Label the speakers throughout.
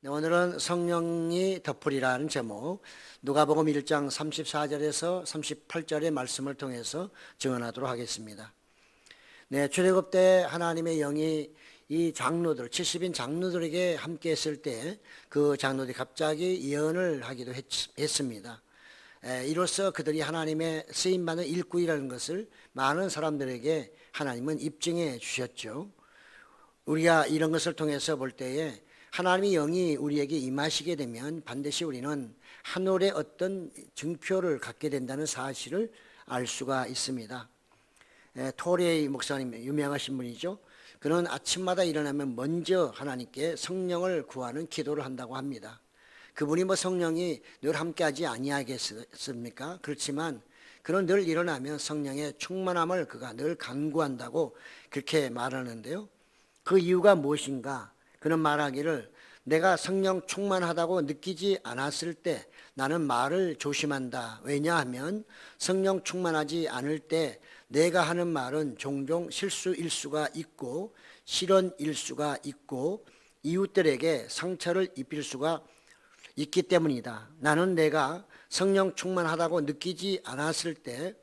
Speaker 1: 네, 오늘은 성령이 덮으리라는 제목, 누가복음 1장 34절에서 38절의 말씀을 통해서 증언하도록 하겠습니다. 네, 출애굽 때 하나님의 영이 이 장로들, 70인 장로들에게 함께 했을 때 그 장로들이 갑자기 예언을 하기도 했습니다. 이로써 그들이 하나님의 쓰임받는 일꾼이라는 것을 많은 사람들에게 하나님은 입증해 주셨죠. 우리가 이런 것을 통해서 볼 때에 하나님의 영이 우리에게 임하시게 되면 반드시 우리는 하늘의 어떤 증표를 갖게 된다는 사실을 알 수가 있습니다. 토레이 목사님, 유명하신 분이죠. 그는 아침마다 일어나면 먼저 하나님께 성령을 구하는 기도를 한다고 합니다. 그분이 성령이 늘 함께하지 아니하겠습니까? 그렇지만 그는 늘 일어나면 성령의 충만함을 그가 늘 간구한다고 그렇게 말하는데요. 그 이유가 무엇인가? 그는 말하기를 내가 성령 충만하다고 느끼지 않았을 때 나는 말을 조심한다. 왜냐하면 성령 충만하지 않을 때 내가 하는 말은 종종 실수일 수가 있고 실언일 수가 있고 이웃들에게 상처를 입힐 수가 있기 때문이다. 나는 내가 성령 충만하다고 느끼지 않았을 때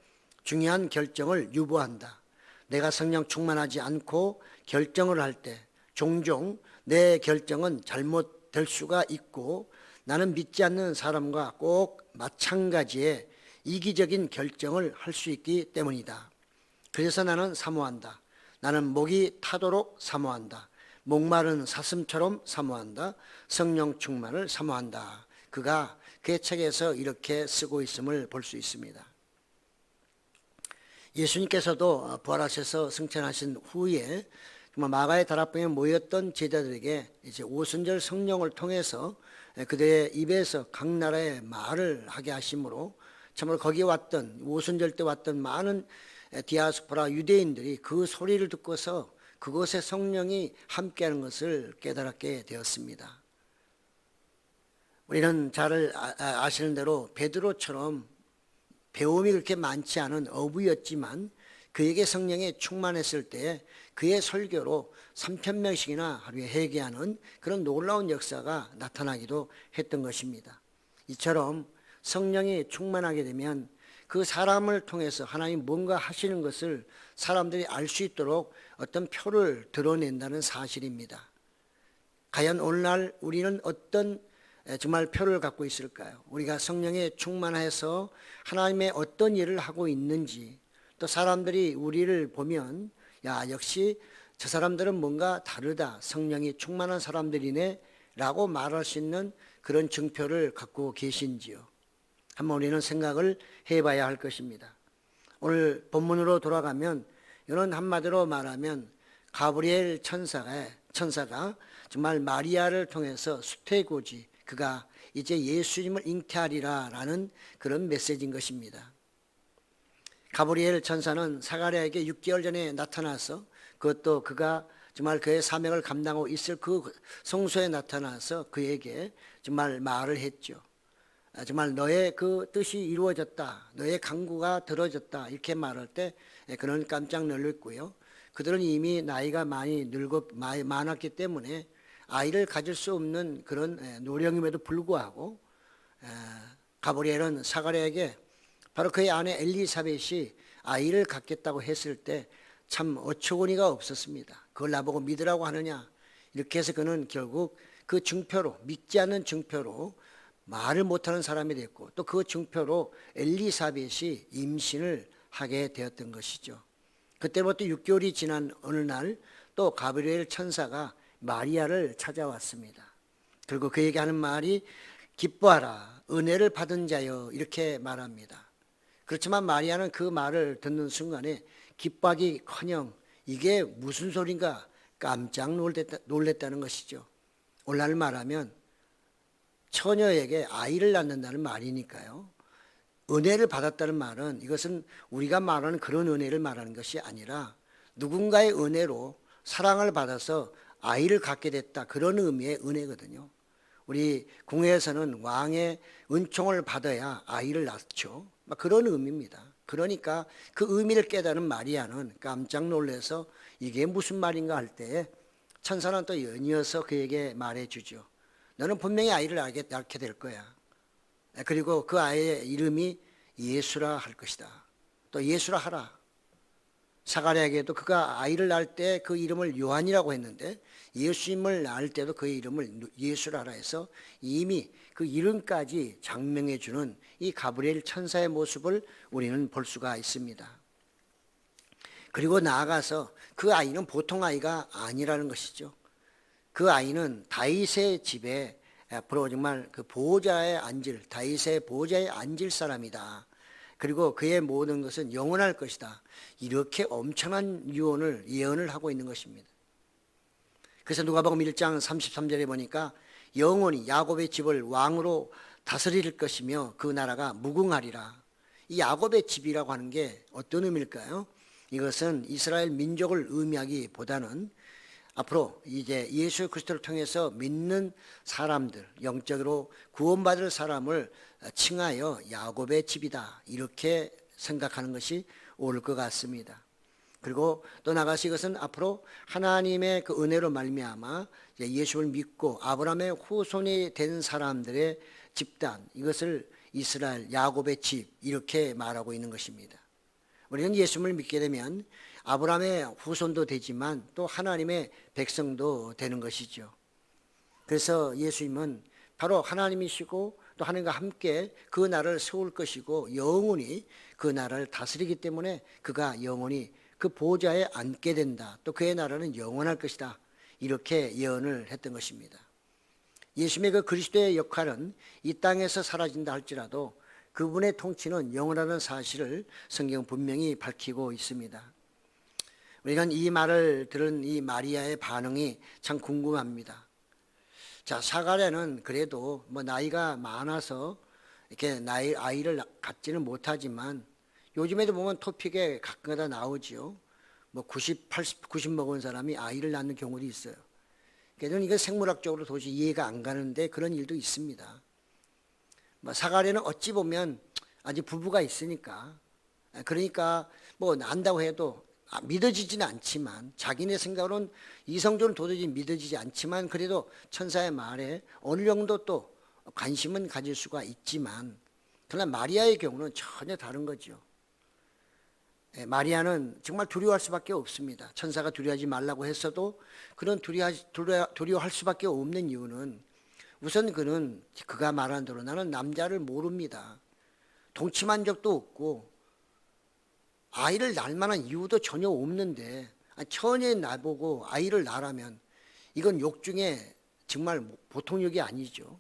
Speaker 1: 중요한 결정을 유보한다. 내가 성령 충만하지 않고 결정을 할 때 종종 내 결정은 잘못될 수가 있고 나는 믿지 않는 사람과 꼭 마찬가지의 이기적인 결정을 할 수 있기 때문이다. 그래서 나는 사모한다. 나는 목이 타도록 사모한다. 목마른 사슴처럼 사모한다. 성령 충만을 사모한다. 그가 그의 책에서 이렇게 쓰고 있음을 볼 수 있습니다. 예수님께서도 부활하셔서 승천하신 후에 정말 마가의 다락방에 모였던 제자들에게 이제 오순절 성령을 통해서 그들의 입에서 각 나라의 말을 하게 하심으로 참으로 거기에 왔던 오순절 때 왔던 많은 디아스포라 유대인들이 그 소리를 듣고서 그곳에 성령이 함께하는 것을 깨달았게 되었습니다. 우리는 잘 아시는 대로 베드로처럼 배움이 그렇게 많지 않은 어부였지만 그에게 성령이 충만했을 때 그의 설교로 3,000명씩이나 하루에 회개하는 그런 놀라운 역사가 나타나기도 했던 것입니다. 이처럼 성령이 충만하게 되면 그 사람을 통해서 하나님 뭔가 하시는 것을 사람들이 알 수 있도록 어떤 표를 드러낸다는 사실입니다. 과연 오늘날 우리는 어떤 정말 표를 갖고 있을까요? 우리가 성령에 충만해서 하나님의 어떤 일을 하고 있는지, 또 사람들이 우리를 보면 야, 역시 저 사람들은 뭔가 다르다, 성령이 충만한 사람들이네 라고 말할 수 있는 그런 증표를 갖고 계신지요? 한번 우리는 생각을 해봐야 할 것입니다. 오늘 본문으로 돌아가면 이런 한마디로 말하면 가브리엘 천사가 정말 마리아를 통해서 수태고지, 그가 이제 예수님을 잉태하리라 라는 그런 메시지인 것입니다. 가브리엘 천사는 사가랴에게 6개월 전에 나타나서 그것도 그가 정말 그의 사명을 감당하고 있을 그 성소에 나타나서 그에게 정말 말을 했죠. 정말 너의 그 뜻이 이루어졌다, 너의 간구가 들어졌다 이렇게 말할 때 그는 깜짝 놀랐고요. 그들은 이미 나이가 많이 많았기 때문에 아이를 가질 수 없는 그런 노령임에도 불구하고 가브리엘은 사가랴에게 바로 그의 아내 엘리사벳이 아이를 갖겠다고 했을 때 참 어처구니가 없었습니다. 그걸 나보고 믿으라고 하느냐, 이렇게 해서 그는 결국 그 증표로, 믿지 않는 증표로 말을 못하는 사람이 됐고 또 그 증표로 엘리사벳이 임신을 하게 되었던 것이죠. 그때부터 6개월이 지난 어느 날 또 가브리엘 천사가 마리아를 찾아왔습니다. 그리고 그에게 하는 말이 기뻐하라, 은혜를 받은 자여, 이렇게 말합니다. 그렇지만 마리아는 그 말을 듣는 순간에 기뻐하기커녕 이게 무슨 소린가 깜짝 놀랐다는 것이죠. 오늘날 말하면 처녀에게 아이를 낳는다는 말이니까요. 은혜를 받았다는 말은 이것은 우리가 말하는 그런 은혜를 말하는 것이 아니라 누군가의 은혜로 사랑을 받아서 아이를 갖게 됐다, 그런 의미의 은혜거든요. 우리 궁예에서는 왕의 은총을 받아야 아이를 낳죠. 그런 의미입니다. 그러니까 그 의미를 깨달은 마리아는 깜짝 놀라서 이게 무슨 말인가 할 때 천사는 또 연이어서 그에게 말해주죠. 너는 분명히 아이를 낳게 될 거야. 그리고 그 아이의 이름이 예수라 할 것이다. 또 예수라 하라. 사가랴에게도 그가 아이를 낳을 때 그 이름을 요한이라고 했는데 예수님을 낳을 때도 그의 이름을 예수라 하라 해서 이미 그 이름까지 장명해 주는 이 가브리엘 천사의 모습을 우리는 볼 수가 있습니다. 그리고 나아가서 그 아이는 보통 아이가 아니라는 것이죠. 그 아이는 다윗의 집에 앞으로 정말 그 보호자에 앉을, 다윗의 보호자에 앉을 사람이다. 그리고 그의 모든 것은 영원할 것이다. 이렇게 엄청난 예언을 하고 있는 것입니다. 그래서 누가복음 1장 33절에 보니까 영원히 야곱의 집을 왕으로 다스릴 것이며 그 나라가 무궁하리라. 이 야곱의 집이라고 하는 게 어떤 의미일까요? 이것은 이스라엘 민족을 의미하기보다는 앞으로 이제 예수 그리스도를 통해서 믿는 사람들, 영적으로 구원받을 사람을 칭하여 야곱의 집이다. 이렇게 생각하는 것이 옳을 것 같습니다. 그리고 또 나가서 이것은 앞으로 하나님의 그 은혜로 말미암아 예수를 믿고 아브라함의 후손이 된 사람들의 집단, 이것을 이스라엘 야곱의 집 이렇게 말하고 있는 것입니다. 우리는 예수를 믿게 되면 아브라함의 후손도 되지만 또 하나님의 백성도 되는 것이죠. 그래서 예수님은 바로 하나님이시고 또 하나님과 함께 그 나라를 세울 것이고 영원히 그 나라를 다스리기 때문에 그가 영원히 그 보좌에 앉게 된다. 또 그의 나라는 영원할 것이다. 이렇게 예언을 했던 것입니다. 예수님의 그 그리스도의 역할은 이 땅에서 사라진다 할지라도 그분의 통치는 영원하다는 사실을 성경은 분명히 밝히고 있습니다. 우리가 이 말을 들은 이 마리아의 반응이 참 궁금합니다. 자, 사가랴는 그래도 뭐 나이가 많아서 이렇게 아이를 갖지는 못하지만 요즘에도 보면 토픽에 가끔가다 나오지요. 뭐 90 먹은 사람이 아이를 낳는 경우도 있어요. 그래서 이거 생물학적으로 도저히 이해가 안 가는데 그런 일도 있습니다. 뭐 사가랴는 어찌 보면 아직 부부가 있으니까 그러니까 뭐 난다고 해도 믿어지지는 않지만 자기네 생각으로는 이성적으로 도저히 믿어지지 않지만 그래도 천사의 말에 어느 정도 또 관심은 가질 수가 있지만 그러나 마리아의 경우는 전혀 다른 거죠. 마리아는 정말 두려워할 수밖에 없습니다. 천사가 두려워하지 말라고 했어도 그런 두려워할 수밖에 없는 이유는 우선 그가 말한 대로 나는 남자를 모릅니다. 동침한 적도 없고 아이를 낳을 만한 이유도 전혀 없는데 처녀 나보고 아이를 낳으라면 이건 욕 중에 정말 보통 욕이 아니죠.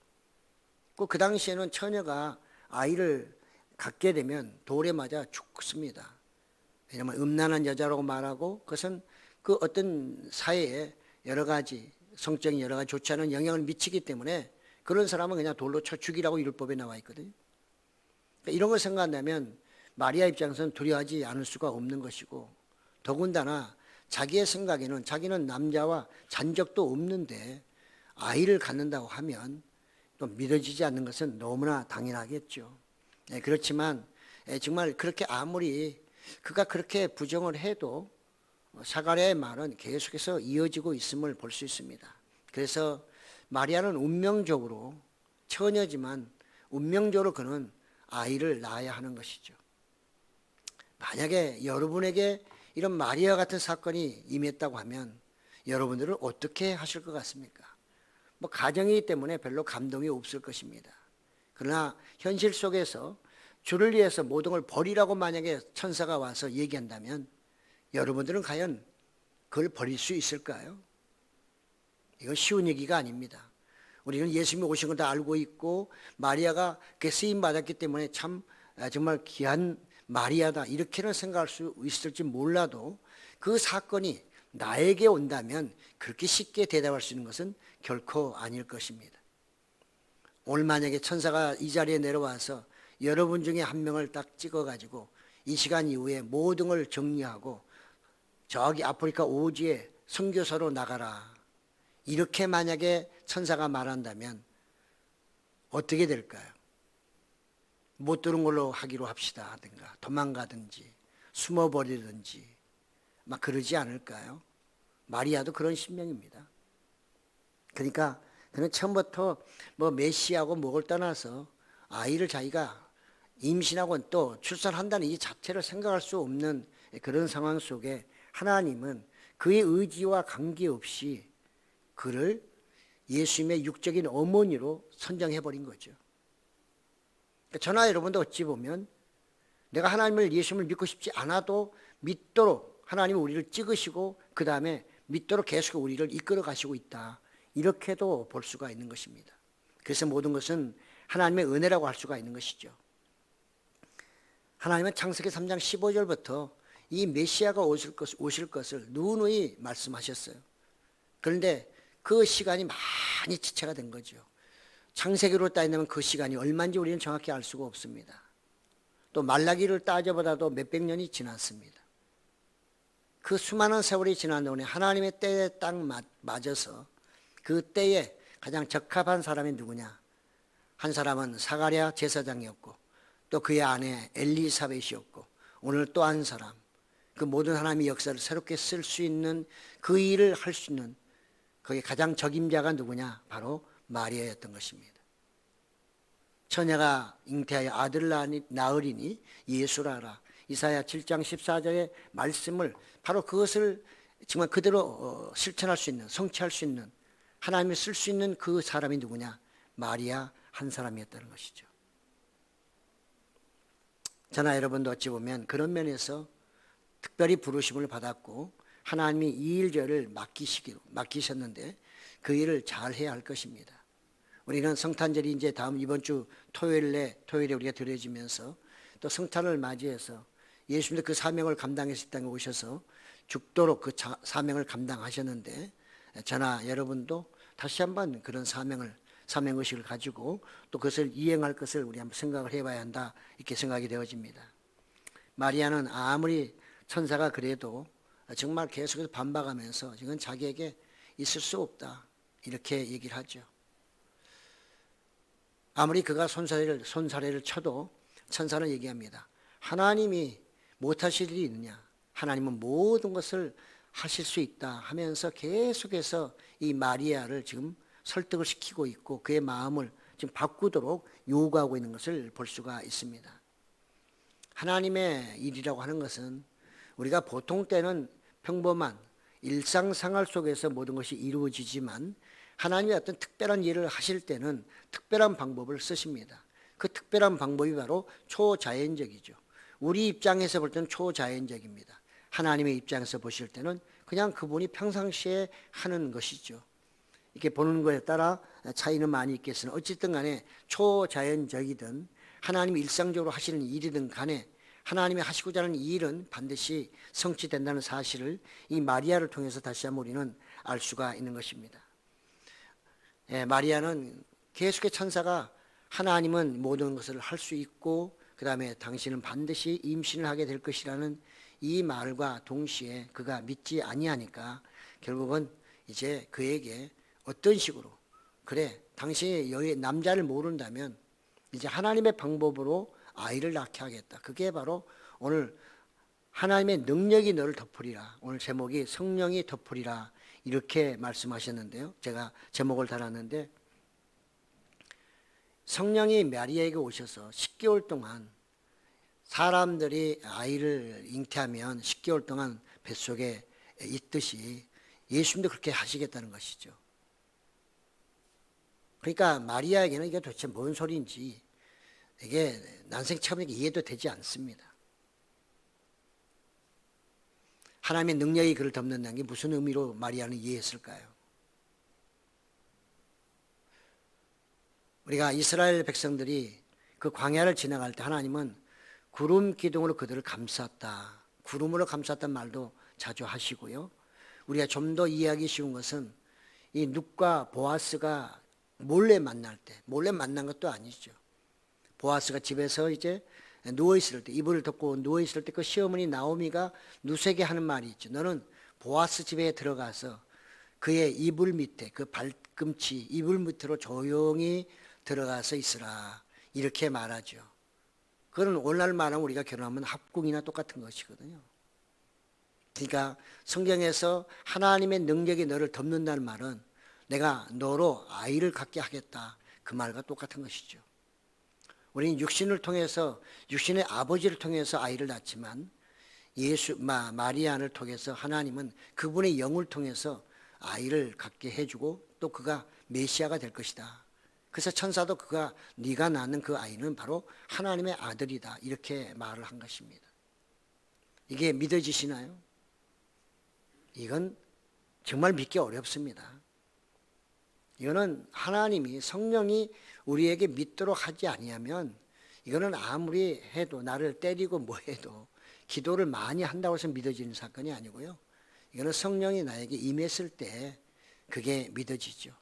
Speaker 1: 그 당시에는 처녀가 아이를 갖게 되면 돌에 맞아 죽습니다. 왜냐하면 음란한 여자라고 말하고 그것은 그 어떤 사회에 여러 가지 성적인 여러 가지 좋지 않은 영향을 미치기 때문에 그런 사람은 그냥 돌로 쳐 죽이라고 율법에 나와 있거든요. 그러니까 이런 걸 생각한다면 마리아 입장에서는 두려워하지 않을 수가 없는 것이고 더군다나 자기의 생각에는 자기는 남자와 잔 적도 없는데 아이를 갖는다고 하면 또 믿어지지 않는 것은 너무나 당연하겠죠. 그렇지만 정말 그렇게 아무리 그가 그렇게 부정을 해도 사가랴의 말은 계속해서 이어지고 있음을 볼 수 있습니다. 그래서 마리아는 운명적으로 처녀지만 운명적으로 그는 아이를 낳아야 하는 것이죠. 만약에 여러분에게 이런 마리아 같은 사건이 임했다고 하면 여러분들은 어떻게 하실 것 같습니까? 뭐 가정이기 때문에 별로 감동이 없을 것입니다. 그러나 현실 속에서 주를 위해서 모든 걸 버리라고 만약에 천사가 와서 얘기한다면 여러분들은 과연 그걸 버릴 수 있을까요? 이건 쉬운 얘기가 아닙니다. 우리는 예수님이 오신 걸 다 알고 있고 마리아가 그 쓰임 받았기 때문에 참 정말 귀한 마리아다 이렇게는 생각할 수 있을지 몰라도 그 사건이 나에게 온다면 그렇게 쉽게 대답할 수 있는 것은 결코 아닐 것입니다. 오늘 만약에 천사가 이 자리에 내려와서 여러분 중에 한 명을 딱 찍어가지고 이 시간 이후에 모든 걸 정리하고 저기 아프리카 오지에 선교사로 나가라 이렇게 만약에 천사가 말한다면 어떻게 될까요? 못 들은 걸로 하기로 합시다 하든가 도망가든지 숨어버리든지 막 그러지 않을까요? 마리아도 그런 신명입니다. 그러니까 그는 처음부터 뭐 메시아고 뭐를 떠나서 아이를 자기가 임신하고 또 출산한다는 이 자체를 생각할 수 없는 그런 상황 속에 하나님은 그의 의지와 관계없이 그를 예수님의 육적인 어머니로 선정해버린 거죠. 그러니까 저나 여러분도 어찌 보면 내가 하나님을 예수님을 믿고 싶지 않아도 믿도록 하나님은 우리를 찍으시고 그 다음에 믿도록 계속 우리를 이끌어 가시고 있다. 이렇게도 볼 수가 있는 것입니다. 그래서 모든 것은 하나님의 은혜라고 할 수가 있는 것이죠. 하나님은 창세기 3장 15절부터 이 메시아가 오실 것을 누누이 말씀하셨어요. 그런데 그 시간이 많이 지체가 된 거죠. 창세기로 따지면 그 시간이 얼마인지 우리는 정확히 알 수가 없습니다. 또 말라기를 따져보다도 몇백 년이 지났습니다. 그 수많은 세월이 지난 동안에 하나님의 때에 딱 맞아서 그 때에 가장 적합한 사람이 누구냐? 한 사람은 사가랴 제사장이었고 또 그의 아내 엘리사벳이었고 오늘 또 한 사람 그 모든 하나님의 역사를 새롭게 쓸 수 있는 그 일을 할 수 있는 거기에 가장 적임자가 누구냐? 바로 마리아였던 것입니다. 처녀가 잉태하여 아들을 낳으리니 예수라라. 이사야 7장 14절의 말씀을 바로 그것을 정말 그대로 실천할 수 있는 성취할 수 있는 하나님이 쓸 수 있는 그 사람이 누구냐? 마리아 한 사람이었다는 것이죠. 저나 여러분도 어찌 보면 그런 면에서 특별히 부르심을 받았고 하나님이 이 일저를 맡기셨는데 그 일을 잘 해야 할 것입니다. 우리는 성탄절이 이제 다음 이번 주 토요일에 우리가 드려지면서 또 성탄을 맞이해서 예수님도 그 사명을 감당했을 때 오셔서 죽도록 그 사명을 감당하셨는데 저나 여러분도 다시 한번 그런 사명의식을 가지고 또 그것을 이행할 것을 우리 한번 생각을 해봐야 한다 이렇게 생각이 되어집니다. 마리아는 아무리 천사가 그래도 정말 계속해서 반박하면서 이건 자기에게 있을 수 없다 이렇게 얘기를 하죠. 아무리 그가 손사래를 쳐도 천사는 얘기합니다. 하나님이 못하실 일이 있느냐? 하나님은 모든 것을 하실 수 있다 하면서 계속해서 이 마리아를 지금 설득을 시키고 있고 그의 마음을 지금 바꾸도록 요구하고 있는 것을 볼 수가 있습니다. 하나님의 일이라고 하는 것은 우리가 보통 때는 평범한 일상생활 속에서 모든 것이 이루어지지만 하나님이 어떤 특별한 일을 하실 때는 특별한 방법을 쓰십니다. 그 특별한 방법이 바로 초자연적이죠. 우리 입장에서 볼 때는 초자연적입니다. 하나님의 입장에서 보실 때는 그냥 그분이 평상시에 하는 것이죠. 이렇게 보는 것에 따라 차이는 많이 있겠으나 어쨌든 간에 초자연적이든 하나님이 일상적으로 하시는 일이든 간에 하나님이 하시고자 하는 이 일은 반드시 성취된다는 사실을 이 마리아를 통해서 다시 한번 우리는 알 수가 있는 것입니다. 마리아는 계속해 천사가 하나님은 모든 것을 할 수 있고 그 다음에 당신은 반드시 임신을 하게 될 것이라는 이 말과 동시에 그가 믿지 아니하니까 결국은 이제 그에게 어떤 식으로 그래 당신이 여기 남자를 모른다면 이제 하나님의 방법으로 아이를 낳게 하겠다. 그게 바로 오늘 하나님의 능력이 너를 덮으리라. 오늘 제목이 성령이 덮으리라 이렇게 말씀하셨는데요. 제가 제목을 달았는데 성령이 마리아에게 오셔서 10개월 동안 사람들이 아이를 잉태하면 10개월 동안 뱃속에 있듯이 예수님도 그렇게 하시겠다는 것이죠. 그러니까 마리아에게는 이게 도대체 뭔 소리인지 이게 난생 처음에 이해도 되지 않습니다. 하나님의 능력이 그를 덮는다는 게 무슨 의미로 마리아는 이해했을까요? 우리가 이스라엘 백성들이 그 광야를 지나갈 때 하나님은 구름 기둥으로 그들을 감쌌다. 구름으로 감쌌단 말도 자주 하시고요. 우리가 좀 더 이해하기 쉬운 것은 이 룻과 보아스가 몰래 만난 것도 아니죠. 보아스가 집에서 이제 누워있을 때 이불을 덮고 누워있을 때 그 시어머니 나오미가 룻에게 하는 말이 있죠. 너는 보아스 집에 들어가서 그의 이불 밑에 그 발꿈치 이불 밑으로 조용히 들어가서 있으라 이렇게 말하죠. 그건 오늘날 말하면 우리가 결혼하면 합궁이나 똑같은 것이거든요. 그러니까 성경에서 하나님의 능력이 너를 덮는다는 말은 내가 너로 아이를 갖게 하겠다. 그 말과 똑같은 것이죠. 우리는 육신을 통해서 육신의 아버지를 통해서 아이를 낳지만 마리아를 통해서 하나님은 그분의 영을 통해서 아이를 갖게 해주고 또 그가 메시아가 될 것이다. 그래서 천사도 그가 네가 낳는 그 아이는 바로 하나님의 아들이다. 이렇게 말을 한 것입니다. 이게 믿어지시나요? 이건 정말 믿기 어렵습니다. 이거는 하나님이 성령이 우리에게 믿도록 하지 아니하면 이거는 아무리 해도 나를 때리고 뭐 해도 기도를 많이 한다고 해서 믿어지는 사건이 아니고요. 이거는 성령이 나에게 임했을 때 그게 믿어지죠.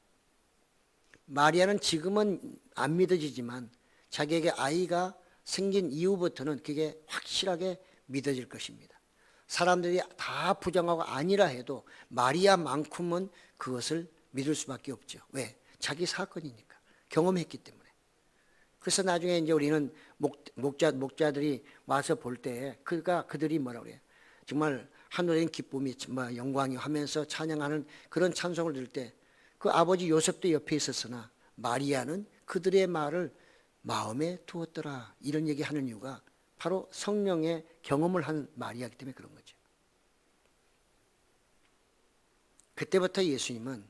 Speaker 1: 마리아는 지금은 안 믿어지지만 자기에게 아이가 생긴 이후부터는 그게 확실하게 믿어질 것입니다. 사람들이 다 부정하고 아니라 해도 마리아만큼은 그것을 믿을 수밖에 없죠. 왜? 자기 사건이니까. 경험했기 때문에. 그래서 나중에 이제 우리는 목자들이 와서 볼 때 그들이 뭐라고 그래요? 정말 하늘엔 기쁨이 영광이 하면서 찬양하는 그런 찬송을 들을 때 그 아버지 요셉도 옆에 있었으나 마리아는 그들의 말을 마음에 두었더라. 이런 얘기하는 이유가 바로 성령의 경험을 한 마리아이기 때문에 그런 거죠. 그때부터 예수님이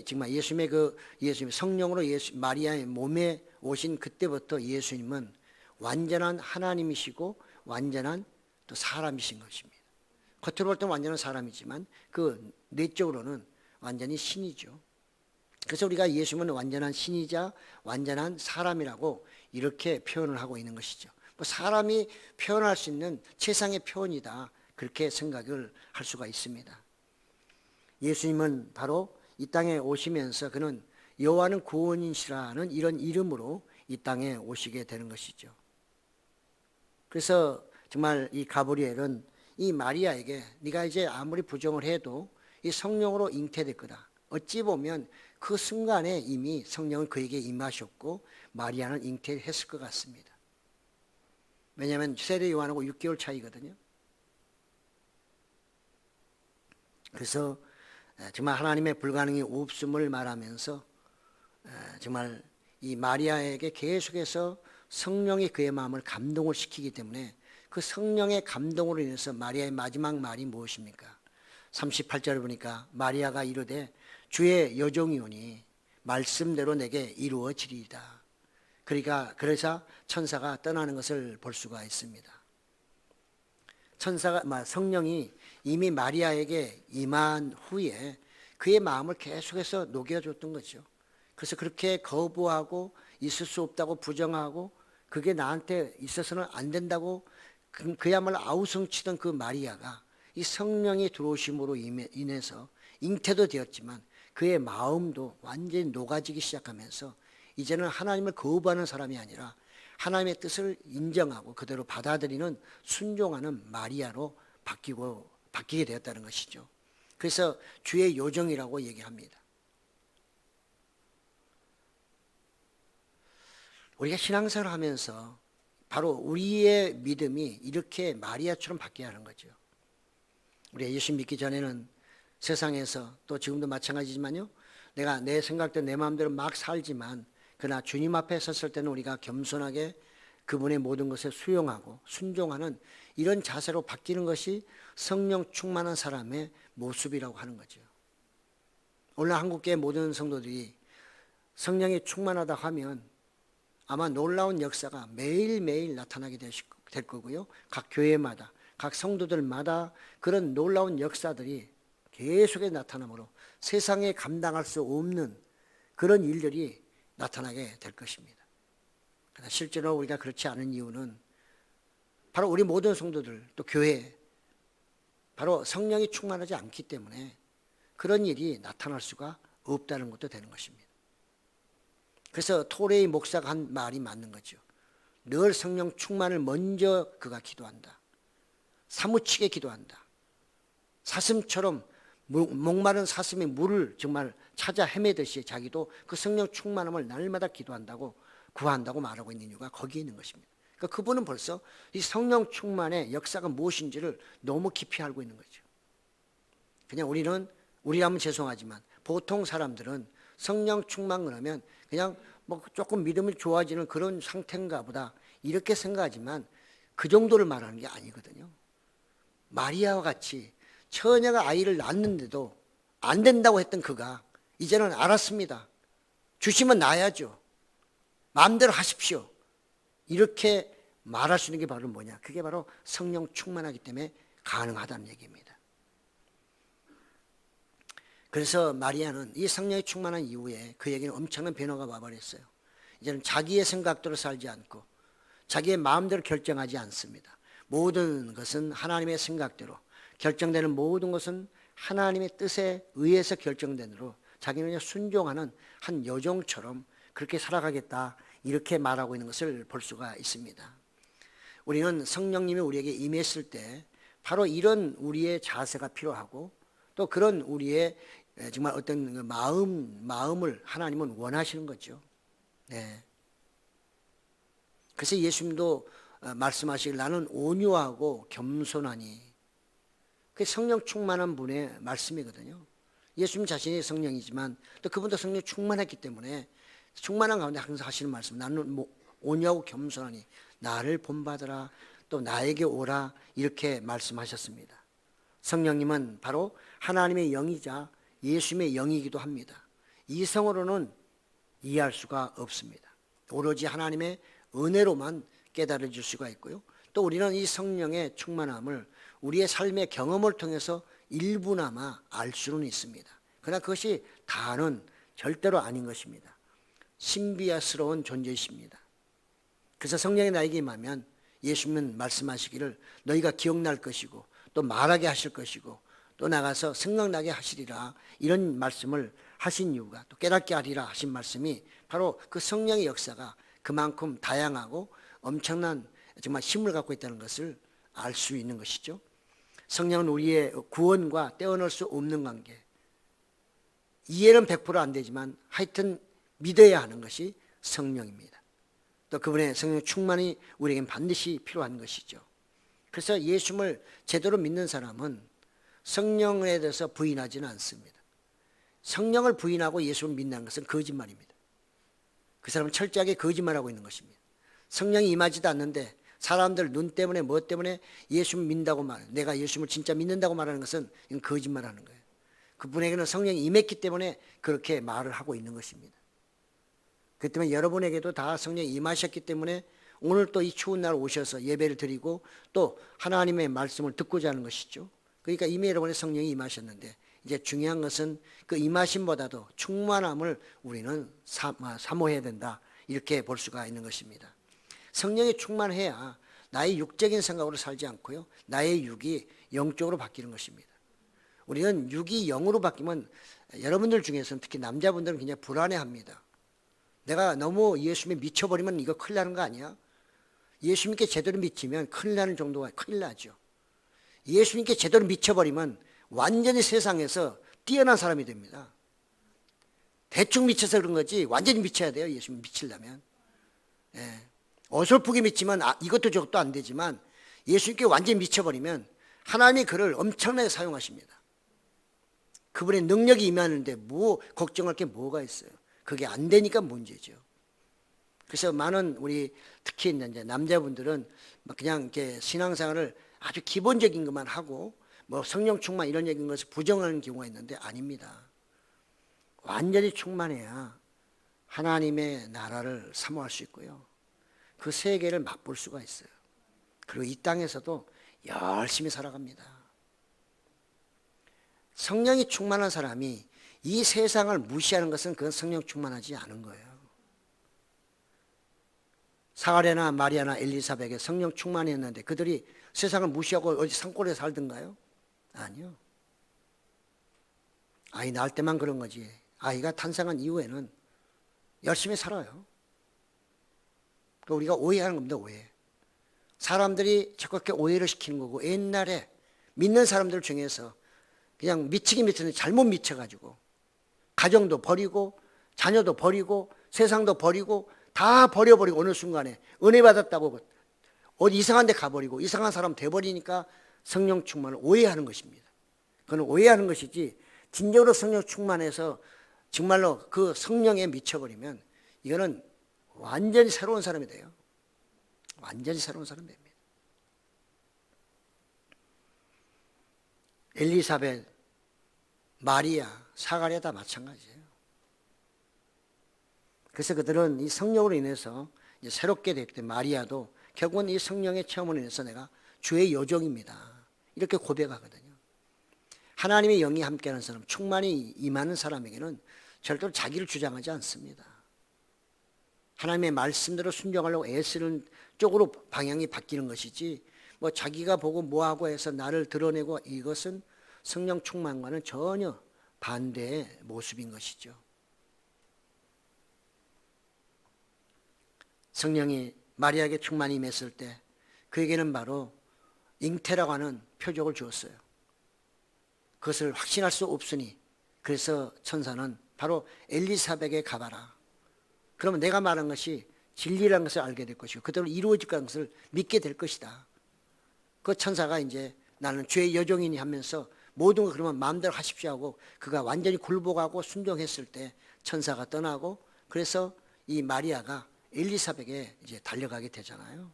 Speaker 1: 정말 예수님의 성령으로 마리아의 몸에 오신 그때부터 예수님은 완전한 하나님이시고 완전한 또 사람이신 것입니다. 겉으로 볼 때는 완전한 사람이지만 그 내적으로는 완전히 신이죠. 그래서 우리가 예수님은 완전한 신이자 완전한 사람이라고 이렇게 표현을 하고 있는 것이죠. 사람이 표현할 수 있는 최상의 표현이다. 그렇게 생각을 할 수가 있습니다. 예수님은 바로 이 땅에 오시면서 그는 여호와는 구원이시라는 이런 이름으로 이 땅에 오시게 되는 것이죠. 그래서 정말 이 가브리엘은 이 마리아에게 네가 이제 아무리 부정을 해도 이 성령으로 잉태될 거다. 어찌 보면 그 순간에 이미 성령은 그에게 임하셨고 마리아는 잉태했을 것 같습니다. 왜냐하면 세례 요한하고 6개월 차이거든요. 그래서 정말 하나님의 불가능이 없음을 말하면서 정말 이 마리아에게 계속해서 성령이 그의 마음을 감동을 시키기 때문에 그 성령의 감동으로 인해서 마리아의 마지막 말이 무엇입니까? 38절을 보니까 마리아가 이르되 주의 여종이오니 말씀대로 내게 이루어지리이다. 그래서 천사가 떠나는 것을 볼 수가 있습니다. 성령이 이미 마리아에게 임한 후에 그의 마음을 계속해서 녹여줬던 거죠. 그래서 그렇게 거부하고 있을 수 없다고 부정하고 그게 나한테 있어서는 안 된다고 그야말로 아우성치던 그 마리아가 이 성령이 들어오심으로 인해서 잉태도 되었지만 그의 마음도 완전히 녹아지기 시작하면서 이제는 하나님을 거부하는 사람이 아니라 하나님의 뜻을 인정하고 그대로 받아들이는 순종하는 마리아로 바뀌게 되었다는 것이죠. 그래서 주의 요정이라고 얘기합니다. 우리가 신앙생활을 하면서 바로 우리의 믿음이 이렇게 마리아처럼 바뀌어야 하는 거죠. 우리가 예수 믿기 전에는 세상에서 또 지금도 마찬가지지만요. 내가 내 생각대로 내 마음대로 막 살지만 그러나 주님 앞에 섰을 때는 우리가 겸손하게 그분의 모든 것을 수용하고 순종하는 이런 자세로 바뀌는 것이 성령 충만한 사람의 모습이라고 하는 거죠. 오늘 한국교회 모든 성도들이 성령이 충만하다 하면 아마 놀라운 역사가 매일매일 나타나게 될 거고요. 각 교회마다 각 성도들마다 그런 놀라운 역사들이 계속해 나타나므로 세상에 감당할 수 없는 그런 일들이 나타나게 될 것입니다. 그러나 실제로 우리가 그렇지 않은 이유는 바로 우리 모든 성도들 또 교회 바로 성령이 충만하지 않기 때문에 그런 일이 나타날 수가 없다는 것도 되는 것입니다. 그래서 토레이 목사가 한 말이 맞는 거죠. 늘 성령 충만을 먼저 그가 기도한다. 사무치게 기도한다. 사슴처럼 목마른 사슴이 물을 정말 찾아 헤매듯이 자기도 그 성령 충만함을 날마다 구한다고 말하고 있는 이유가 거기에 있는 것입니다. 그러니까 그분은 벌써 이 성령 충만의 역사가 무엇인지를 너무 깊이 알고 있는 거죠. 그냥 우리는 우리라면 죄송하지만 보통 사람들은 성령 충만 그러면 그냥 뭐 조금 믿음이 좋아지는 그런 상태인가 보다 이렇게 생각하지만 그 정도를 말하는 게 아니거든요. 마리아와 같이 처녀가 아이를 낳았는데도 안 된다고 했던 그가 이제는 알았습니다. 주시면 낳아야죠. 마음대로 하십시오. 이렇게 말할 수 있는 게 바로 뭐냐? 그게 바로 성령 충만하기 때문에 가능하다는 얘기입니다. 그래서 마리아는 이 성령이 충만한 이후에 그에게는 엄청난 변화가 와버렸어요. 이제는 자기의 생각대로 살지 않고 자기의 마음대로 결정하지 않습니다. 모든 것은 하나님의 생각대로, 결정되는 모든 것은 하나님의 뜻에 의해서 결정되므로 자기는 순종하는 한 여종처럼 그렇게 살아가겠다, 이렇게 말하고 있는 것을 볼 수가 있습니다. 우리는 성령님이 우리에게 임했을 때 바로 이런 우리의 자세가 필요하고 또 그런 우리의 정말 어떤 마음을 하나님은 원하시는 거죠. 네. 그래서 예수님도 말씀하시길 나는 온유하고 겸손하니, 그게 성령 충만한 분의 말씀이거든요. 예수님 자신이 성령이지만 또 그분도 성령 충만했기 때문에 충만한 가운데 항상 하시는 말씀, 나는 온유하고 겸손하니 나를 본받으라, 또 나에게 오라, 이렇게 말씀하셨습니다. 성령님은 바로 하나님의 영이자 예수님의 영이기도 합니다. 이성으로는 이해할 수가 없습니다. 오로지 하나님의 은혜로만 깨달아질 수가 있고요. 또 우리는 이 성령의 충만함을 우리의 삶의 경험을 통해서 일부나마 알 수는 있습니다. 그러나 그것이 다는 절대로 아닌 것입니다. 신비스러운 존재이십니다. 그래서 성령이 나에게 임하면 예수님은 말씀하시기를 너희가 기억날 것이고 또 말하게 하실 것이고 또 나가서 생각나게 하시리라, 이런 말씀을 하신 이유가, 또 깨닫게 하리라 하신 말씀이 바로 그 성령의 역사가 그만큼 다양하고 엄청난 정말 힘을 갖고 있다는 것을 알 수 있는 것이죠. 성령은 우리의 구원과 떼어놓을 수 없는 관계, 이해는 100% 안 되지만 하여튼 믿어야 하는 것이 성령입니다. 또 그분의 성령 충만이 우리에겐 반드시 필요한 것이죠. 그래서 예수님을 제대로 믿는 사람은 성령에 대해서 부인하지는 않습니다. 성령을 부인하고 예수를 믿는 것은 거짓말입니다. 그 사람은 철저하게 거짓말하고 있는 것입니다. 성령이 임하지도 않는데 사람들 눈 때문에 뭐 때문에 예수를 믿는다고 말해요. 내가 예수를 진짜 믿는다고 말하는 것은 이건 거짓말하는 거예요. 그분에게는 성령이 임했기 때문에 그렇게 말을 하고 있는 것입니다. 그렇기 때문에 여러분에게도 다 성령이 임하셨기 때문에 오늘 또 이 추운 날 오셔서 예배를 드리고 또 하나님의 말씀을 듣고자 하는 것이죠. 그러니까 이미 여러분의 성령이 임하셨는데 이제 중요한 것은 그 임하심보다도 충만함을 우리는 사모해야 된다, 이렇게 볼 수가 있는 것입니다. 성령이 충만해야 나의 육적인 생각으로 살지 않고요, 나의 육이 영적으로 바뀌는 것입니다. 우리는 육이 영으로 바뀌면 여러분들 중에서는 특히 남자분들은 굉장히 불안해합니다. 내가 너무 예수님에 미쳐버리면 이거 큰일 나는 거 아니야? 예수님께 제대로 미치면 큰일 나는 정도가 큰일 나죠. 예수님께 제대로 미쳐버리면 완전히 세상에서 뛰어난 사람이 됩니다. 대충 미쳐서 그런 거지 완전히 미쳐야 돼요. 예수님 미치려면. 예. 어설프게 미치면 이것도 저것도 안 되지만 예수님께 완전히 미쳐버리면 하나님이 그를 엄청나게 사용하십니다. 그분의 능력이 임하는데 뭐 걱정할 게 뭐가 있어요. 그게 안 되니까 문제죠. 그래서 많은 우리 특히 이제 남자분들은 그냥 이렇게 신앙생활을 아주 기본적인 것만 하고 뭐 성령 충만 이런 얘기인 것을 부정하는 경우가 있는데 아닙니다. 완전히 충만해야 하나님의 나라를 사모할 수 있고요, 그 세계를 맛볼 수가 있어요. 그리고 이 땅에서도 열심히 살아갑니다. 성령이 충만한 사람이 이 세상을 무시하는 것은 그건 성령 충만하지 않은 거예요. 사가랴나 마리아나 엘리사벳에게 성령 충만했는데 그들이 세상을 무시하고 어디 산골에 살던가요? 아니요. 아이 낳을 때만 그런 거지 아이가 탄생한 이후에는 열심히 살아요. 우리가 오해하는 겁니다. 오해. 사람들이 저렇게 오해를 시키는 거고, 옛날에 믿는 사람들 중에서 그냥 미치긴 미쳤는데 잘못 미쳐가지고 가정도 버리고 자녀도 버리고 세상도 버리고 다 버려버리고 어느 순간에 은혜 받았다고 어디 이상한 데 가버리고 이상한 사람 돼버리니까 성령 충만을 오해하는 것입니다. 그건 오해하는 것이지 진정으로 성령 충만해서 정말로 그 성령에 미쳐버리면 이거는 완전히 새로운 사람이 돼요. 완전히 새로운 사람이 됩니다. 엘리사벳, 마리아, 사가랴 다 마찬가지예요. 그래서 그들은 이 성령으로 인해서 이제 새롭게 됐기 때문에 마리아도 결국은 이 성령의 체험으로 인해서 내가 주의 여종입니다. 이렇게 고백하거든요. 하나님의 영이 함께하는 사람, 충만히 임하는 사람에게는 절대로 자기를 주장하지 않습니다. 하나님의 말씀대로 순종하려고 애쓰는 쪽으로 방향이 바뀌는 것이지 뭐 자기가 보고 뭐하고 해서 나를 드러내고 이것은 성령 충만과는 전혀 반대의 모습인 것이죠. 성령이 마리아에게 충만히 임했을 때 그에게는 바로 잉태라고 하는 표적을 주었어요. 그것을 확신할 수 없으니 그래서 천사는 바로 엘리사벳에게 가봐라. 그러면 내가 말한 것이 진리라는 것을 알게 될 것이고 그대로 이루어질 거라는 것을 믿게 될 것이다. 그 천사가 이제 나는 주의 여종이니 하면서 모든 걸 그러면 마음대로 하십시오 하고 그가 완전히 굴복하고 순종했을 때 천사가 떠나고 그래서 이 마리아가 엘리사벳에게 이제 달려가게 되잖아요.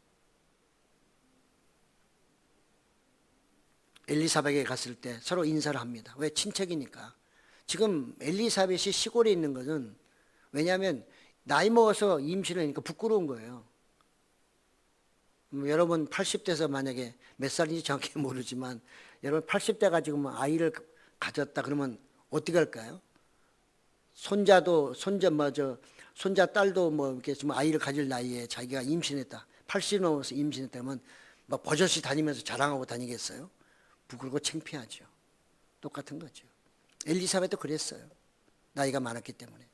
Speaker 1: 엘리사벳에게 갔을 때 서로 인사를 합니다. 왜? 친척이니까. 지금 엘리사벳이 시골에 있는 것은 왜냐하면 나이 먹어서 임신을 하니까 부끄러운 거예요. 여러분 80대에서 만약에 몇 살인지 정확히 모르지만 여러분 80대 가지고 아이를 가졌다 그러면 어떻게 할까요? 손자 딸도 뭐 이렇게 좀 아이를 가질 나이에 자기가 임신했다. 80 넘어서 임신했다면 막 버젓이 다니면서 자랑하고 다니겠어요? 부끄럽고 창피하죠. 똑같은 거죠. 엘리사벳도 그랬어요. 나이가 많았기 때문에.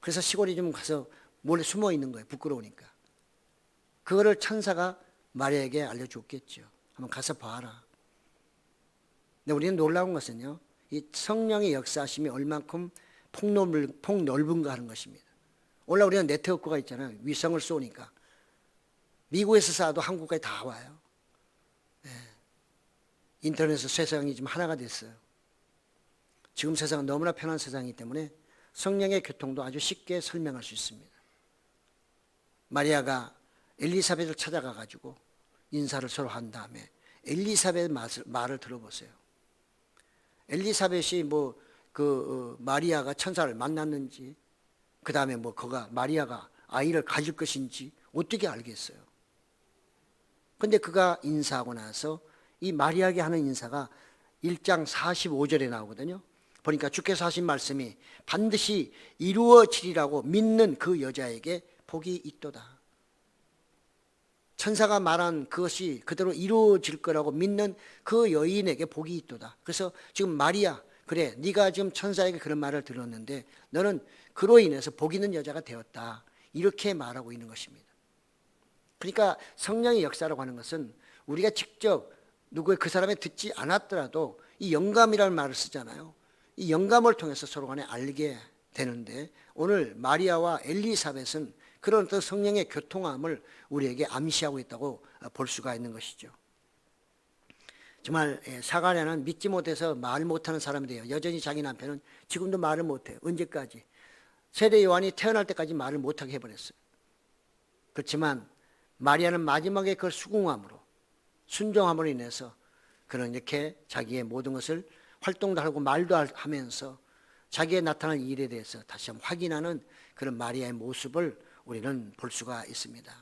Speaker 1: 그래서 시골에 좀 가서 몰래 숨어 있는 거예요. 부끄러우니까. 그거를 천사가 마리아에게 알려줬겠죠. 한번 가서 봐라. 근데 우리는 놀라운 것은요. 이 성령의 역사하심이 얼만큼 폭넓은가 하는 것입니다. 원래 우리는 네트워크가 있잖아요. 위성을 쏘니까. 미국에서 쏴도 한국까지 다 와요. 네. 인터넷에서 세상이 지금 하나가 됐어요. 지금 세상은 너무나 편한 세상이기 때문에 성령의 교통도 아주 쉽게 설명할 수 있습니다. 마리아가 엘리사벳을 찾아가 가지고 인사를 서로 한 다음에 엘리사벳의 말을 들어보세요. 엘리사벳이 마리아가 천사를 만났는지 그 다음에 마리아가 아이를 가질 것인지 어떻게 알겠어요? 근데 그가 인사하고 나서 이 마리아에게 하는 인사가 1장 45절에 나오거든요. 보니까 주께서 하신 말씀이 반드시 이루어지리라고 믿는 그 여자에게 복이 있도다. 천사가 말한 그것이 그대로 이루어질 거라고 믿는 그 여인에게 복이 있도다. 그래서 지금 마리아, 그래 네가 지금 천사에게 그런 말을 들었는데 너는 그로 인해서 복 있는 여자가 되었다. 이렇게 말하고 있는 것입니다. 그러니까 성령의 역사라고 하는 것은 우리가 직접 누구의 그 사람이 듣지 않았더라도 이 영감이라는 말을 쓰잖아요. 이 영감을 통해서 서로 간에 알게 되는데 오늘 마리아와 엘리사벳은 그런 어떤 성령의 교통함을 우리에게 암시하고 있다고 볼 수가 있는 것이죠. 정말 사가랴는 믿지 못해서 말 못하는 사람이 돼요. 여전히 자기 남편은 지금도 말을 못해요. 언제까지? 세례 요한이 태어날 때까지 말을 못하게 해버렸어요. 그렇지만 마리아는 마지막에 그 수긍함으로 순종함으로 인해서 그런 이렇게 자기의 모든 것을 활동도 하고 말도 하면서 자기의 나타날 일에 대해서 다시 한번 확인하는 그런 마리아의 모습을 우리는 볼 수가 있습니다.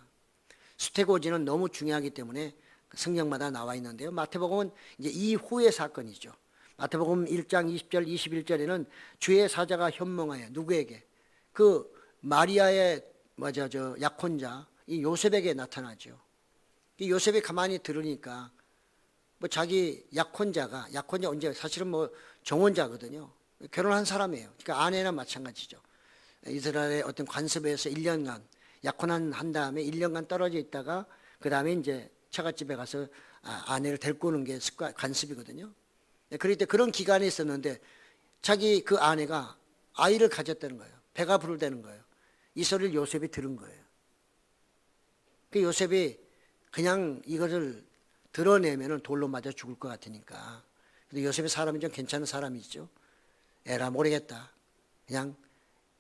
Speaker 1: 수태고지는 너무 중요하기 때문에 성경마다 나와 있는데요. 마태복음은 이제 이후의 사건이죠. 마태복음 1장 20절 21절에는 주의 사자가 현몽하여 누구에게? 그 마리아의 약혼자 이 요셉에게 나타나죠. 이 요셉이 가만히 들으니까 자기 약혼자 언제 사실은 정혼자거든요. 결혼한 사람이에요. 그러니까 아내나 마찬가지죠. 이스라엘의 어떤 관습에서 1년간 약혼한 다음에 1년간 떨어져 있다가 그 다음에 이제 처갓집에 가서 아내를 데리고 오는 게 관습이거든요. 그럴 때 그런 기간이 있었는데 자기 그 아내가 아이를 가졌다는 거예요. 배가 부르다는 거예요. 이 소리를 요셉이 들은 거예요. 그 요셉이 그냥 이것을 드러내면 돌로 맞아 죽을 것 같으니까 근데 요셉의 사람이 좀 괜찮은 사람이죠. 에라 모르겠다. 그냥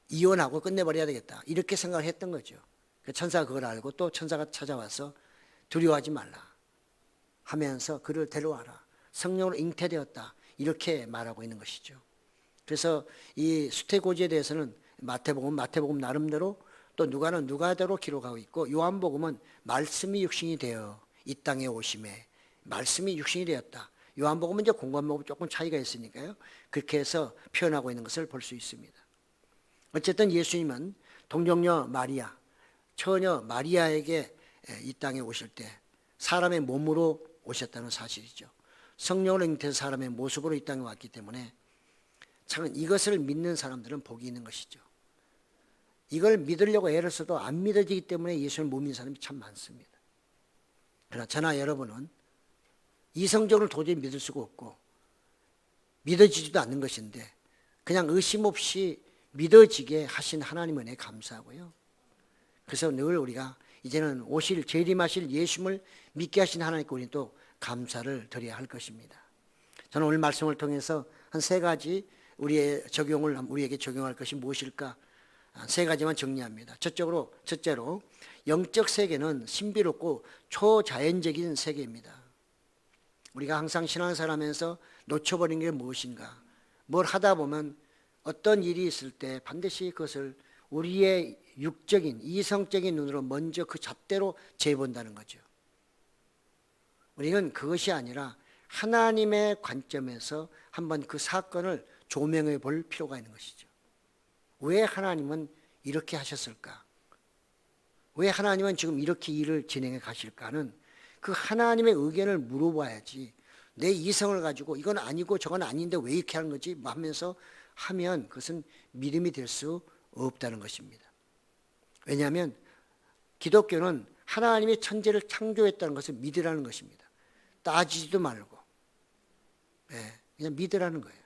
Speaker 1: 이혼하고 끝내버려야 되겠다. 이렇게 생각을 했던 거죠. 천사가 그걸 알고 또 천사가 찾아와서 두려워하지 말라 하면서 그를 데려와라. 성령으로 잉태되었다. 이렇게 말하고 있는 것이죠. 그래서 이 수태고지에 대해서는 마태복음 나름대로, 또 누가는 누가대로 기록하고 있고, 요한복음은 말씀이 육신이 되어 이 땅에 오심에 말씀이 육신이 되었다. 요한복음은 이제 공관복음 조금 차이가 있으니까요. 그렇게 해서 표현하고 있는 것을 볼 수 있습니다. 어쨌든 예수님은 동정녀 마리아, 처녀 마리아에게 이 땅에 오실 때 사람의 몸으로 오셨다는 사실이죠. 성령으로 잉태해서 사람의 모습으로 이 땅에 왔기 때문에 참 이것을 믿는 사람들은 복이 있는 것이죠. 이걸 믿으려고 애를 써도 안 믿어지기 때문에 예수를 못 믿는 사람이 참 많습니다. 그러나 저나 여러분은 이성적으로 도저히 믿을 수가 없고 믿어지지도 않는 것인데 그냥 의심 없이 믿어지게 하신 하나님 은혜에 감사하고요. 그래서 늘 우리가 이제는 재림하실 예수님을 믿게 하신 하나님께 우리는 또 감사를 드려야 할 것입니다. 저는 오늘 말씀을 통해서 한 3가지 우리에게 적용할 것이 무엇일까? 3가지만 정리합니다. 첫째로 영적 세계는 신비롭고 초자연적인 세계입니다. 우리가 항상 신앙생활 하면서 놓쳐버린 게 무엇인가? 뭘 하다 보면 어떤 일이 있을 때 반드시 그것을 우리의 육적인 이성적인 눈으로 먼저 그 잣대로 재본다는 거죠. 우리는 그것이 아니라 하나님의 관점에서 한번 그 사건을 조명해 볼 필요가 있는 것이죠. 왜 하나님은 이렇게 하셨을까? 왜 하나님은 지금 이렇게 일을 진행해 가실까는 그 하나님의 의견을 물어봐야지, 내 이성을 가지고 이건 아니고 저건 아닌데 왜 이렇게 하는 거지 하면 그것은 믿음이 될 수 없다는 것입니다. 왜냐하면 기독교는 하나님이 천지를 창조했다는 것을 믿으라는 것입니다. 따지지도 말고 그냥 믿으라는 거예요.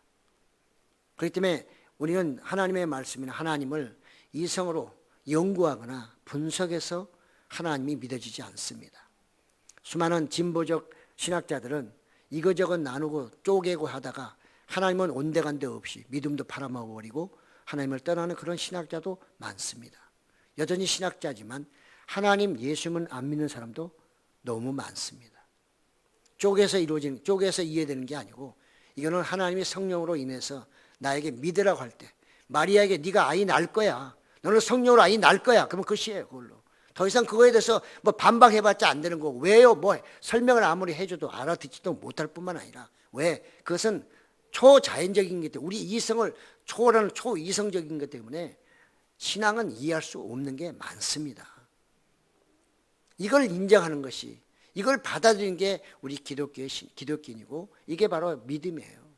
Speaker 1: 그렇기 때문에 우리는 하나님의 말씀이나 하나님을 이성으로 연구하거나 분석해서 하나님이 믿어지지 않습니다. 수많은 진보적 신학자들은 이거저거 나누고 쪼개고 하다가 하나님은 온데간데 없이 믿음도 팔아먹어버리고 하나님을 떠나는 그런 신학자도 많습니다. 여전히 신학자지만 하나님 예수님은 안 믿는 사람도 너무 많습니다. 쪼개서 이해되는 게 아니고, 이거는 하나님의 성령으로 인해서 나에게 믿으라고 할 때, 마리아에게 네가 아이 낳을 거야, 너는 성령으로 아이 낳을 거야, 그러면 그것이에요. 그걸로 더 이상 그거에 대해서 뭐 반박해봤자 안 되는 거고, 왜요? 설명을 아무리 해줘도 알아듣지도 못할 뿐만 아니라, 왜? 그것은 초자연적인 것 때문에, 우리 이성을 초월하는 초이성적인 것 때문에 신앙은 이해할 수 없는 게 많습니다. 이걸 인정하는 것이, 이걸 받아들이는 게 우리 기독교인이고, 이게 바로 믿음이에요.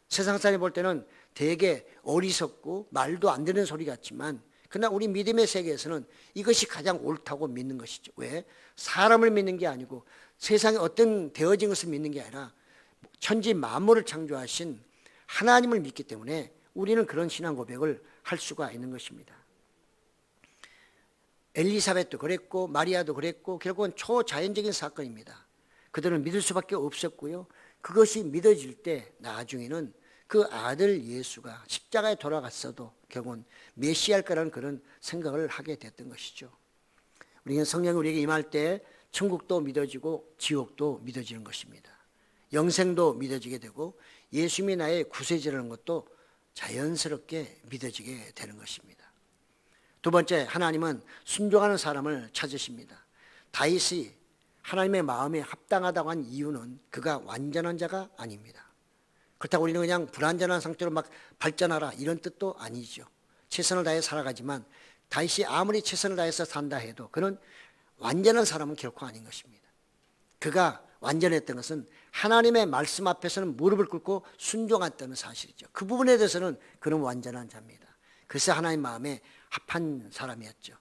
Speaker 1: 세상 사람이 볼 때는 되게 어리석고 말도 안 되는 소리 같지만, 그러나 우리 믿음의 세계에서는 이것이 가장 옳다고 믿는 것이죠. 왜? 사람을 믿는 게 아니고 세상에 어떤 되어진 것을 믿는 게 아니라 천지 만물을 창조하신 하나님을 믿기 때문에 우리는 그런 신앙 고백을 할 수가 있는 것입니다. 엘리사벳도 그랬고 마리아도 그랬고 결국은 초자연적인 사건입니다. 그들은 믿을 수밖에 없었고요. 그것이 믿어질 때 나중에는 그 아들 예수가 십자가에 돌아갔어도 결국은 메시아일 거라는 그런 생각을 하게 됐던 것이죠. 우리는 성령이 우리에게 임할 때 천국도 믿어지고 지옥도 믿어지는 것입니다. 영생도 믿어지게 되고 예수님이 나의 구세주라는 것도 자연스럽게 믿어지게 되는 것입니다. 두 번째, 하나님은 순종하는 사람을 찾으십니다. 다윗이 하나님의 마음에 합당하다고 한 이유는 그가 완전한 자가 아닙니다. 그렇다고 우리는 그냥 불완전한 상태로 막 발전하라 이런 뜻도 아니죠. 최선을 다해 살아가지만 다윗이 아무리 최선을 다해서 산다 해도 그는 완전한 사람은 결코 아닌 것입니다. 그가 완전했던 것은 하나님의 말씀 앞에서는 무릎을 꿇고 순종했다는 사실이죠. 그 부분에 대해서는 그는 완전한 자입니다. 그래서 하나님 마음에 합한 사람이었죠.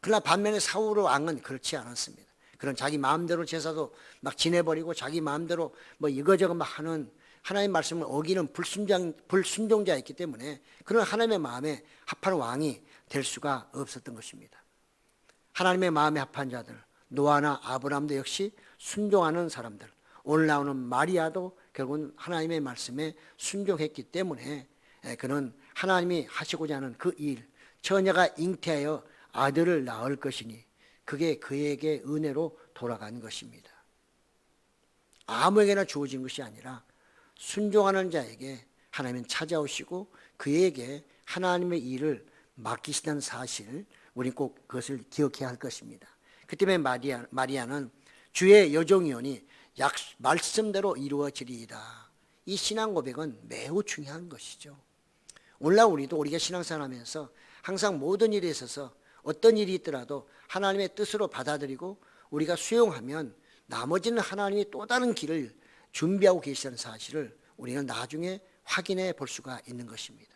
Speaker 1: 그러나 반면에 사울 왕은 그렇지 않았습니다. 그런 자기 마음대로 제사도 막 지내버리고 자기 마음대로 뭐 이거저거 막 하는, 하나님의 말씀을 어기는 불순종자였기 때문에 그런 하나님의 마음에 합한 왕이 될 수가 없었던 것입니다. 하나님의 마음에 합한 자들, 노아나 아브라함도 역시 순종하는 사람들, 오늘 나오는 마리아도 결국은 하나님의 말씀에 순종했기 때문에 그는 하나님이 하시고자 하는 그 일, 처녀가 잉태하여 아들을 낳을 것이니 그게 그에게 은혜로 돌아간 것입니다. 아무에게나 주어진 것이 아니라 순종하는 자에게 하나님은 찾아오시고 그에게 하나님의 일을 맡기시다는 사실, 우리는 꼭 그것을 기억해야 할 것입니다. 그 때문에 마리아는 주의 여종이오니 말씀대로 이루어지리이다. 이 신앙 고백은 매우 중요한 것이죠. 오늘날 우리가 신앙생활하면서 항상 모든 일에 있어서 어떤 일이 있더라도 하나님의 뜻으로 받아들이고 우리가 수용하면 나머지는 하나님이 또 다른 길을 준비하고 계시다는 사실을 우리는 나중에 확인해 볼 수가 있는 것입니다.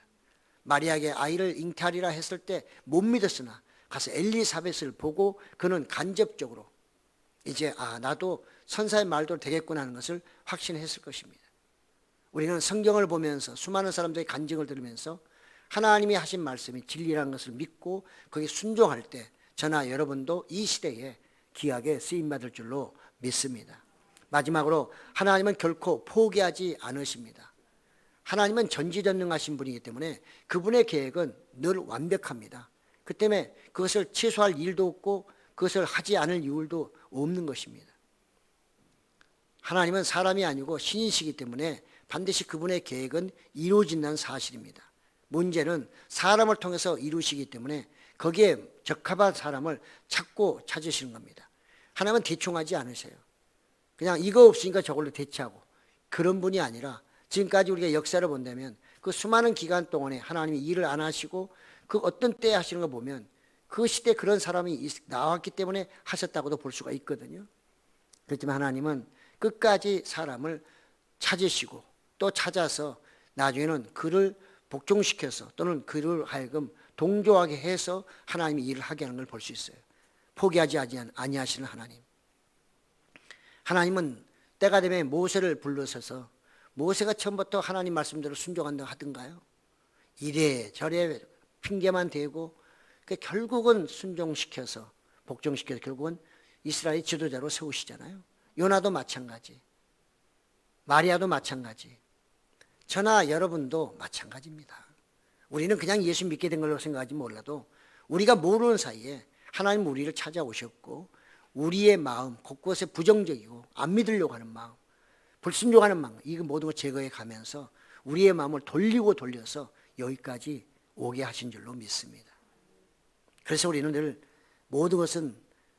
Speaker 1: 마리아에게 아이를 잉태하리라 했을 때 못 믿었으나 가서 엘리사벳을 보고 그는 간접적으로 이제 나도 선사의 말도 되겠구나 하는 것을 확신했을 것입니다. 우리는 성경을 보면서 수많은 사람들의 간증을 들으면서 하나님이 하신 말씀이 진리라는 것을 믿고 거기에 순종할 때 저나 여러분도 이 시대에 귀하게 쓰임받을 줄로 믿습니다. 마지막으로 하나님은 결코 포기하지 않으십니다. 하나님은 전지전능하신 분이기 때문에 그분의 계획은 늘 완벽합니다. 그 때문에 그것을 취소할 일도 없고 그것을 하지 않을 이유도 없는 것입니다. 하나님은 사람이 아니고 신이시기 때문에 반드시 그분의 계획은 이루어진다는 사실입니다. 문제는 사람을 통해서 이루시기 때문에 거기에 적합한 사람을 찾으시는 겁니다. 하나님은 대충 하지 않으세요. 그냥 이거 없으니까 저걸로 대체하고 그런 분이 아니라 지금까지 우리가 역사를 본다면 그 수많은 기간 동안에 하나님이 일을 안 하시고 그 어떤 때에 하시는 거 보면 그 시대에 그런 사람이 나왔기 때문에 하셨다고도 볼 수가 있거든요. 그렇지만 하나님은 끝까지 사람을 찾으시고 또 찾아서 나중에는 그를 복종시켜서 또는 그를 하여금 동조하게 해서 하나님이 일을 하게 하는 걸 볼 수 있어요. 포기하지 아니하시는 하나님. 하나님은 때가 되면 모세를 불러서서 모세가 처음부터 하나님 말씀대로 순종한다고 하던가요? 이래저래 핑계만 대고 결국은 순종시켜서 복종시켜서 결국은 이스라엘 지도자로 세우시잖아요. 요나도 마찬가지, 마리아도 마찬가지, 저나 여러분도 마찬가지입니다. 우리는 그냥 예수 믿게 된 걸로 생각하지 몰라도 우리가 모르는 사이에 하나님 우리를 찾아오셨고 우리의 마음 곳곳에 부정적이고 안 믿으려고 하는 마음, 불순종하는 마음, 이거 모든 걸 제거해 가면서 우리의 마음을 돌려서 여기까지 오게 하신 줄로 믿습니다. 그래서 우리는 늘 모든 것은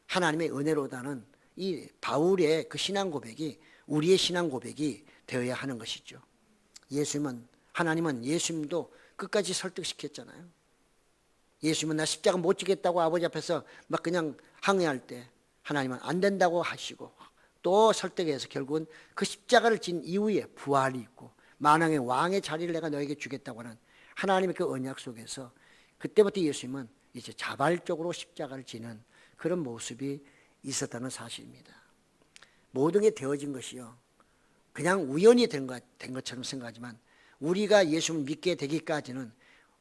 Speaker 1: 하나님의 은혜로다는 이 바울의 그 신앙 고백이 우리의 신앙 고백이 되어야 하는 것이죠. 하나님은 예수님도 끝까지 설득시켰잖아요. 예수님은 나 십자가 못 지겠다고 아버지 앞에서 막 그냥 항의할 때 하나님은 안 된다고 하시고 또 설득해서 결국은 그 십자가를 진 이후에 부활이 있고 만왕의 왕의 자리를 내가 너에게 주겠다고 하는 하나님의 그 언약 속에서 그때부터 예수님은 이제 자발적으로 십자가를 지는 그런 모습이 있었다는 사실입니다. 모든 게 되어진 것이요, 그냥 우연히 된 것처럼 생각하지만 우리가 예수를 믿게 되기까지는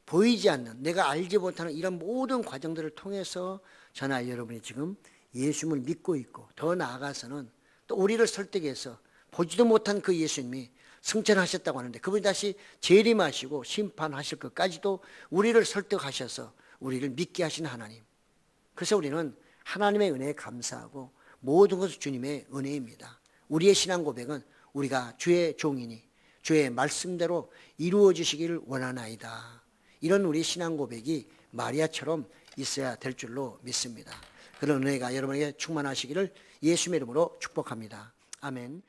Speaker 1: 보이지 않는, 내가 알지 못하는 이런 모든 과정들을 통해서 저나 여러분이 지금 예수를 믿고 있고 더 나아가서는 또 우리를 설득해서 보지도 못한 그 예수님이 승천하셨다고 하는데 그분이 다시 재림하시고 심판하실 것까지도 우리를 설득하셔서 우리를 믿게 하신 하나님. 그래서 우리는 하나님의 은혜에 감사하고 모든 것은 주님의 은혜입니다. 우리의 신앙 고백은 우리가 주의 종이니 주의 말씀대로 이루어 주시기를 원하나이다. 이런 우리 신앙 고백이 마리아처럼 있어야 될 줄로 믿습니다. 그런 은혜가 여러분에게 충만하시기를 예수님의 이름으로 축복합니다. 아멘.